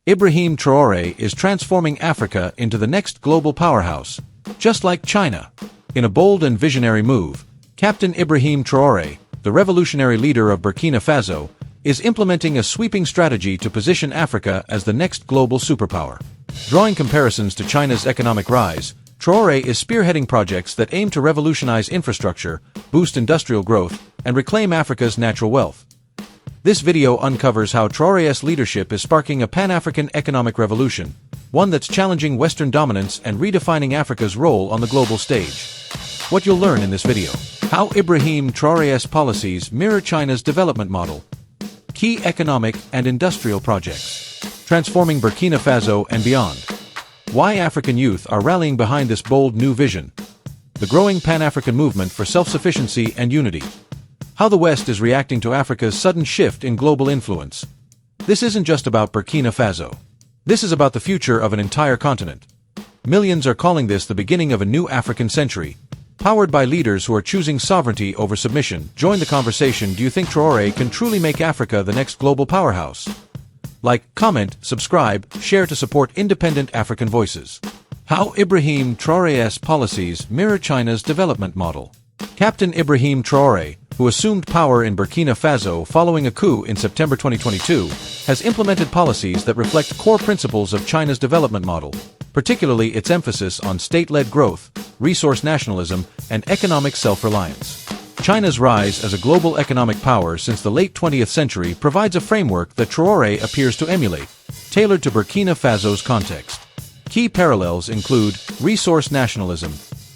Ibrahim Traoré is transforming Africa into the next global powerhouse, just like China. In a bold and visionary move, Captain Ibrahim Traoré, the revolutionary leader of Burkina Faso, is implementing a sweeping strategy to position Africa as the next global superpower. Drawing comparisons to China's economic rise, Traoré is spearheading projects that aim to revolutionize infrastructure, boost industrial growth, and reclaim Africa's natural wealth. This video uncovers how Traoré's leadership is sparking a Pan-African economic revolution, one that's challenging Western dominance and redefining Africa's role on the global stage. What you'll learn in this video: how Ibrahim Traoré's policies mirror China's development model, key economic and industrial projects, transforming Burkina Faso and beyond, why African youth are rallying behind this bold new vision, the growing Pan-African movement for self-sufficiency and unity, how the West is reacting to Africa's sudden shift in global influence. This isn't just about Burkina Faso. This is about the future of an entire continent. Millions are calling this the beginning of a new African century, powered by leaders who are choosing sovereignty over submission. Join the conversation. Do you think Traoré can truly make Africa the next global powerhouse? Like, comment, subscribe, share to support independent African voices. How Ibrahim Traoré's policies mirror China's development model. Captain Ibrahim Traoré, who assumed power in Burkina Faso following a coup in September 2022, has implemented policies that reflect core principles of China's development model, particularly its emphasis on state-led growth, resource nationalism, and economic self-reliance. China's rise as a global economic power since the late 20th century provides a framework that Traoré appears to emulate, tailored to Burkina Faso's context. Key parallels include resource nationalism.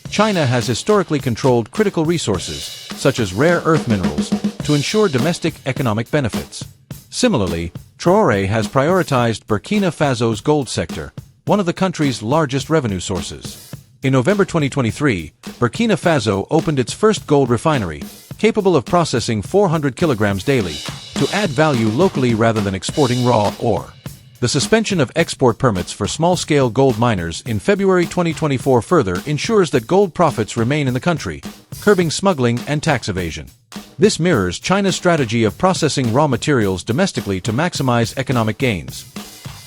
China has historically controlled critical resources, such as rare earth minerals, to ensure domestic economic benefits. Similarly, Traoré has prioritized Burkina Faso's gold sector, one of the country's largest revenue sources. In November 2023, Burkina Faso opened its first gold refinery, capable of processing 400 kilograms daily, to add value locally rather than exporting raw ore. The suspension of export permits for small-scale gold miners in February 2024 further ensures that gold profits remain in the country, curbing smuggling and tax evasion. This mirrors China's strategy of processing raw materials domestically to maximize economic gains.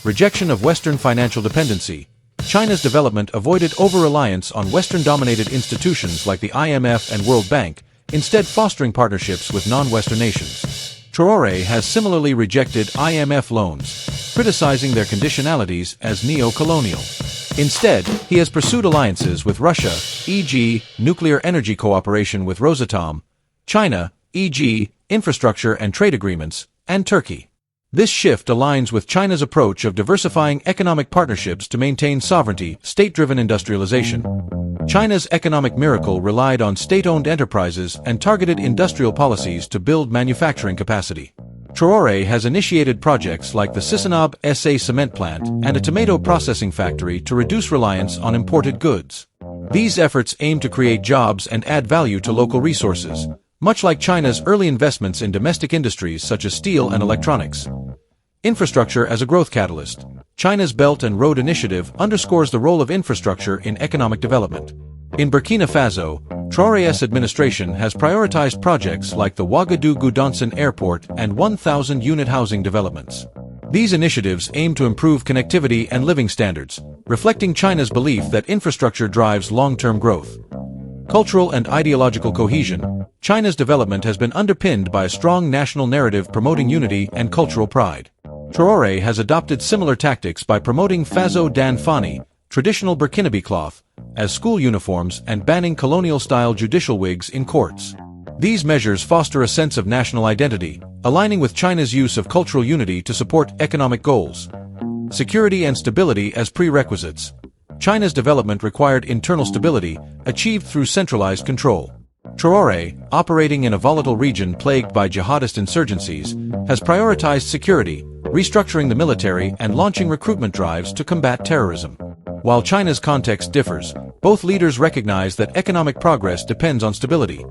Rejection of Western financial dependency. China's development avoided over-reliance on Western-dominated institutions like the IMF and World Bank, instead fostering partnerships with non-Western nations. Traoré has similarly rejected IMF loans, criticizing their conditionalities as neo-colonial. Instead, he has pursued alliances with Russia, e.g., nuclear energy cooperation with Rosatom, China, e.g., infrastructure and trade agreements, and Turkey. This shift aligns with China's approach of diversifying economic partnerships to maintain sovereignty, state-driven industrialization. China's economic miracle relied on state-owned enterprises and targeted industrial policies to build manufacturing capacity. Traoré has initiated projects like the Sisinab SA cement plant and a tomato processing factory to reduce reliance on imported goods. These efforts aim to create jobs and add value to local resources, much like China's early investments in domestic industries such as steel and electronics. Infrastructure as a growth catalyst. China's Belt and Road Initiative underscores the role of infrastructure in economic development. In Burkina Faso, Traoré's administration has prioritized projects like the Ouagadougou-Goudomp Airport and 1,000-unit housing developments. These initiatives aim to improve connectivity and living standards, reflecting China's belief that infrastructure drives long-term growth. Cultural and ideological cohesion. China's development has been underpinned by a strong national narrative promoting unity and cultural pride. Traoré has adopted similar tactics by promoting Faso Dan Fani, traditional Burkinabe cloth, as school uniforms and banning colonial-style judicial wigs in courts. These measures foster a sense of national identity, aligning with China's use of cultural unity to support economic goals. Security and stability as prerequisites. China's development required internal stability, achieved through centralized control. Traoré, operating in a volatile region plagued by jihadist insurgencies, has prioritized security, restructuring the military and launching recruitment drives to combat terrorism. While China's context differs, both leaders recognize that economic progress depends on stability.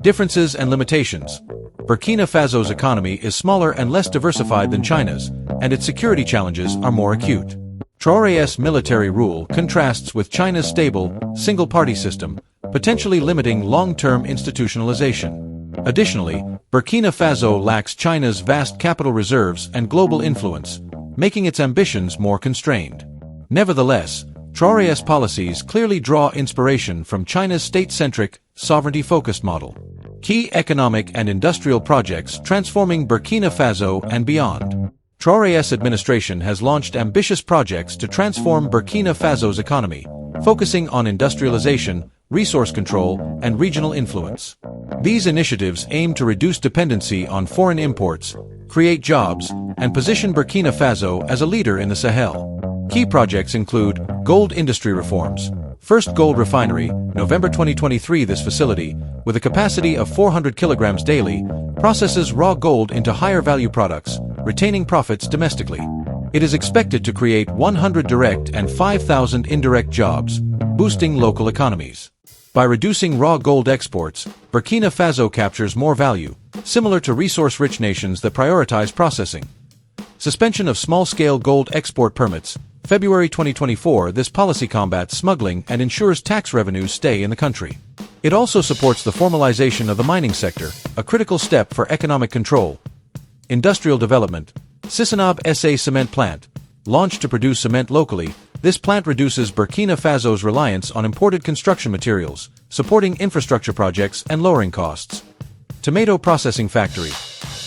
Differences and limitations. Burkina Faso's economy is smaller and less diversified than China's, and its security challenges are more acute. Traoré's military rule contrasts with China's stable, single-party system, potentially limiting long-term institutionalization. Additionally, Burkina Faso lacks China's vast capital reserves and global influence, making its ambitions more constrained. Nevertheless, Traoré's policies clearly draw inspiration from China's state-centric, sovereignty-focused model. Key economic and industrial projects transforming Burkina Faso and beyond. Traoré's administration has launched ambitious projects to transform Burkina Faso's economy, focusing on industrialization, resource control, and regional influence. These initiatives aim to reduce dependency on foreign imports, create jobs, and position Burkina Faso as a leader in the Sahel. Key projects include gold industry reforms. First gold refinery, November 2023. This facility, with a capacity of 400 kilograms daily, processes raw gold into higher value products, retaining profits domestically. It is expected to create 100 direct and 5,000 indirect jobs, boosting local economies. By reducing raw gold exports, Burkina Faso captures more value, similar to resource-rich nations that prioritize processing. Suspension of small-scale gold export permits. February 2024. This policy combats smuggling and ensures tax revenues stay in the country. It also supports the formalization of the mining sector, a critical step for economic control. Industrial development. Sisinab SA cement plant. Launched to produce cement locally, this plant reduces Burkina Faso's reliance on imported construction materials, supporting infrastructure projects and lowering costs. Tomato processing factory.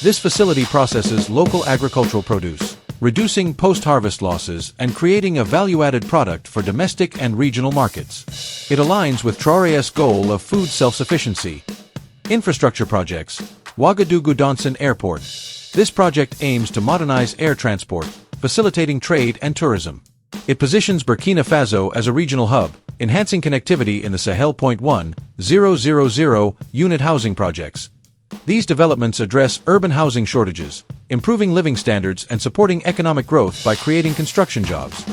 This facility processes local agricultural produce, reducing post-harvest losses and creating a value-added product for domestic and regional markets. It aligns with Traoré's goal of food self-sufficiency. Infrastructure projects. Ouagadougou-Donson Airport. This project aims to modernize air transport, facilitating trade and tourism. It positions Burkina Faso as a regional hub, enhancing connectivity in the Sahel. 1.000 unit housing projects. These developments address urban housing shortages, improving living standards and supporting economic growth by creating construction jobs.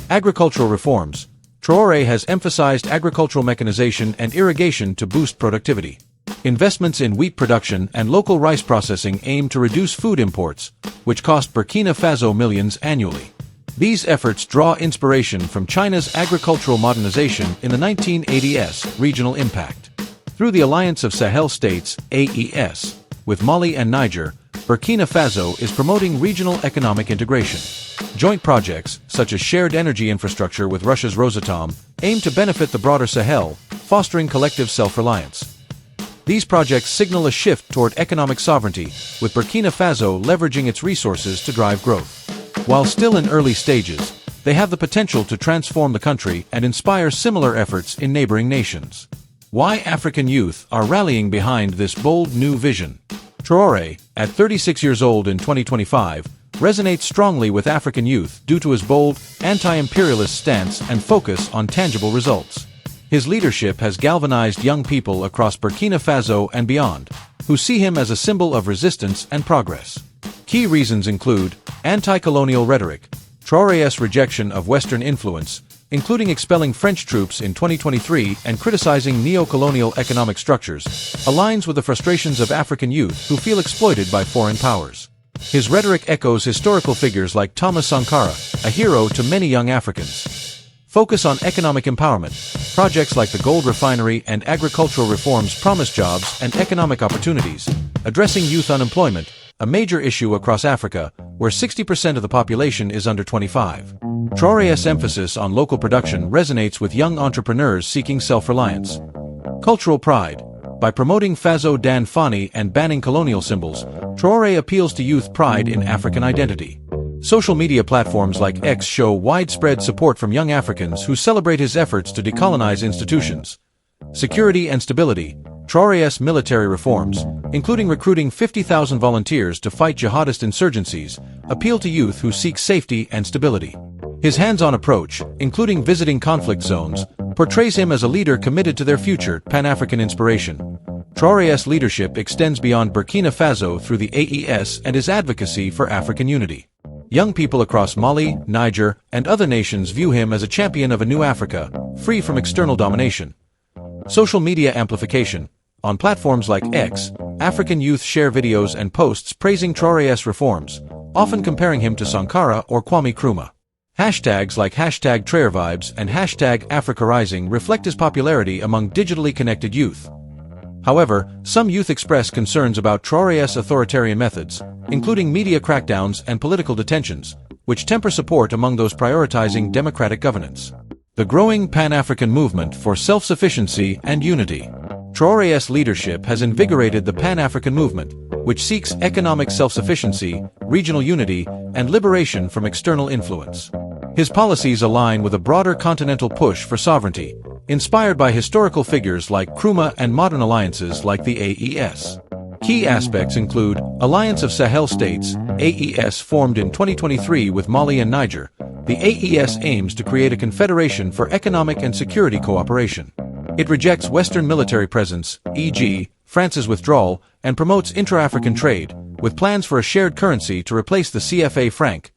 Agricultural reforms. Traoré has emphasized agricultural mechanization and irrigation to boost productivity. Investments in wheat production and local rice processing aim to reduce food imports, which cost Burkina Faso millions annually. These efforts draw inspiration from China's agricultural modernization in the 1980s regional impact. Through the Alliance of Sahel States, AES, with Mali and Niger, Burkina Faso is promoting regional economic integration. Joint projects, such as shared energy infrastructure with Russia's Rosatom, aim to benefit the broader Sahel, fostering collective self-reliance. These projects signal a shift toward economic sovereignty, with Burkina Faso leveraging its resources to drive growth. While still in early stages, they have the potential to transform the country and inspire similar efforts in neighboring nations. Why African youth are rallying behind this bold new vision. Traoré, at 36 years old in 2025, resonates strongly with African youth due to his bold, anti-imperialist stance and focus on tangible results. His leadership has galvanized young people across Burkina Faso and beyond, who see him as a symbol of resistance and progress. Key reasons include anti-colonial rhetoric. Traoré's rejection of Western influence, including expelling French troops in 2023 and criticizing neo-colonial economic structures, aligns with the frustrations of African youth who feel exploited by foreign powers. His rhetoric echoes historical figures like Thomas Sankara, a hero to many young Africans. Focus on economic empowerment. Projects like the gold refinery and agricultural reforms promise jobs and economic opportunities, addressing youth unemployment, a major issue across Africa, where 60% of the population is under 25. Traoré's emphasis on local production resonates with young entrepreneurs seeking self-reliance. Cultural pride. By promoting Faso Dan Fani and banning colonial symbols, Traoré appeals to youth pride in African identity. Social media platforms like X show widespread support from young Africans who celebrate his efforts to decolonize institutions. Security and stability. Traoré's military reforms, including recruiting 50,000 volunteers to fight jihadist insurgencies, appeal to youth who seek safety and stability. His hands-on approach, including visiting conflict zones, portrays him as a leader committed to their future. Pan-African inspiration. Traoré's leadership extends beyond Burkina Faso through the AES and his advocacy for African unity. Young people across Mali, Niger, and other nations view him as a champion of a new Africa, free from external domination. Social media amplification. On platforms like X, African youth share videos and posts praising Traoré's reforms, often comparing him to Sankara or Kwame Nkrumah. Hashtags like #TraorVibes and #AfricaRising reflect his popularity among digitally connected youth. However, some youth express concerns about Traoré's authoritarian methods, including media crackdowns and political detentions, which temper support among those prioritizing democratic governance. The growing Pan-African movement for self-sufficiency and unity. Traoré's leadership has invigorated the Pan-African movement, which seeks economic self-sufficiency, regional unity, and liberation from external influence. His policies align with a broader continental push for sovereignty, inspired by historical figures like Nkrumah and modern alliances like the AES. Key aspects include Alliance of Sahel States, AES formed in 2023 with Mali and Niger. The AES aims to create a confederation for economic and security cooperation. It rejects Western military presence, e.g., France's withdrawal, and promotes intra-African trade, with plans for a shared currency to replace the CFA franc.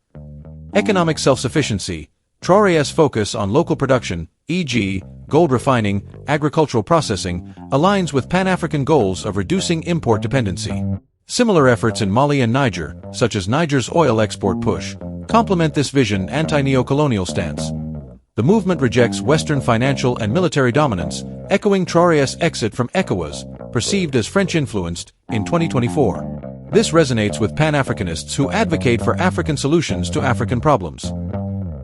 Economic self-sufficiency. Traoré's focus on local production, e.g., gold refining, agricultural processing, aligns with Pan-African goals of reducing import dependency. Similar efforts in Mali and Niger, such as Niger's oil export push, complement this vision anti-neocolonial stance. The movement rejects Western financial and military dominance, echoing Traoré's exit from ECOWAS, perceived as French-influenced, in 2024. This resonates with Pan-Africanists who advocate for African solutions to African problems.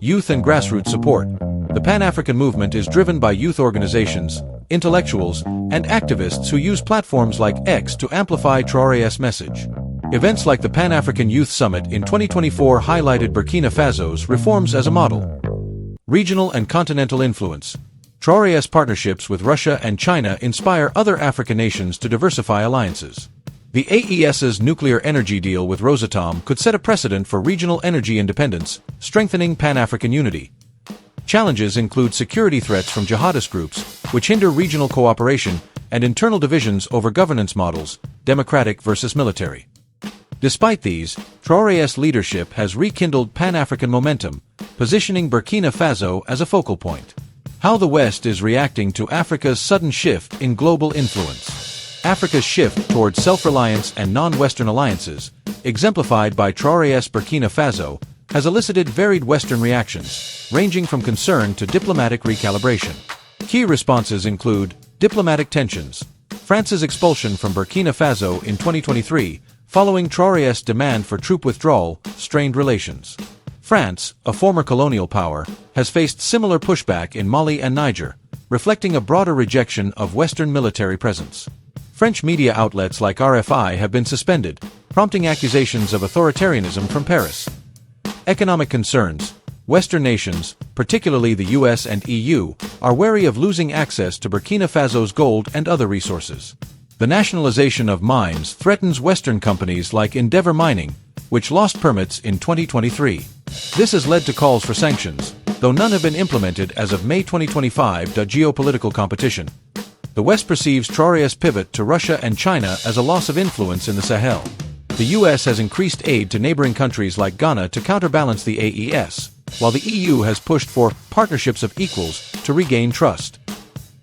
Youth and grassroots support. The Pan-African movement is driven by youth organizations, intellectuals, and activists who use platforms like X to amplify Traoré's message. Events like the Pan-African Youth Summit in 2024 highlighted Burkina Faso's reforms as a model. Regional and continental influence. Traoré's partnerships with Russia and China inspire other African nations to diversify alliances. The AES's nuclear energy deal with Rosatom could set a precedent for regional energy independence, strengthening Pan-African unity. Challenges include security threats from jihadist groups, which hinder regional cooperation, and internal divisions over governance models, democratic versus military. Despite these, Traoré's leadership has rekindled Pan-African momentum, positioning Burkina Faso as a focal point. How the West is reacting to Africa's sudden shift in global influence. Africa's shift towards self-reliance and non-Western alliances, exemplified by Traoré's Burkina Faso, has elicited varied Western reactions, ranging from concern to diplomatic recalibration. Key responses include diplomatic tensions. France's expulsion from Burkina Faso in 2023, following Traoré's demand for troop withdrawal, strained relations. France, a former colonial power, has faced similar pushback in Mali and Niger, reflecting a broader rejection of Western military presence. French media outlets like RFI have been suspended, prompting accusations of authoritarianism from Paris. Economic concerns. Western nations, particularly the US and EU, are wary of losing access to Burkina Faso's gold and other resources. The nationalization of mines threatens Western companies like Endeavour Mining, which lost permits in 2023. This has led to calls for sanctions, though none have been implemented as of May 2025. Geopolitical competition. The West perceives Traoré's pivot to Russia and China as a loss of influence in the Sahel. The US has increased aid to neighboring countries like Ghana to counterbalance the AES, while the EU has pushed for partnerships of equals to regain trust.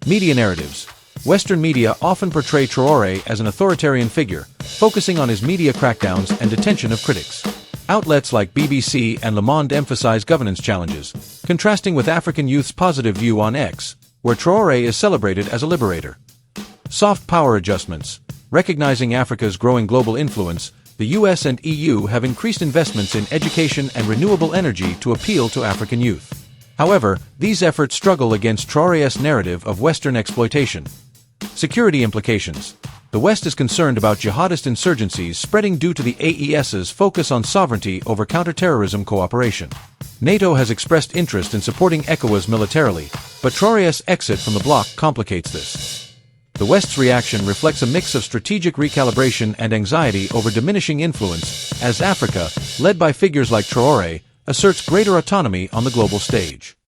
Media narratives. Western media often portray Traoré as an authoritarian figure, focusing on his media crackdowns and detention of critics. Outlets like BBC and Le Monde emphasize governance challenges, contrasting with African youth's positive view on X, where Traoré is celebrated as a liberator. Soft power adjustments. Recognizing Africa's growing global influence, the US and EU have increased investments in education and renewable energy to appeal to African youth. However, these efforts struggle against Traoré's narrative of Western exploitation. Security implications. The West is concerned about jihadist insurgencies spreading due to the AES's focus on sovereignty over counterterrorism cooperation. NATO has expressed interest in supporting ECOWAS militarily, but Traoré's exit from the bloc complicates this. The West's reaction reflects a mix of strategic recalibration and anxiety over diminishing influence, as Africa, led by figures like Traoré, asserts greater autonomy on the global stage.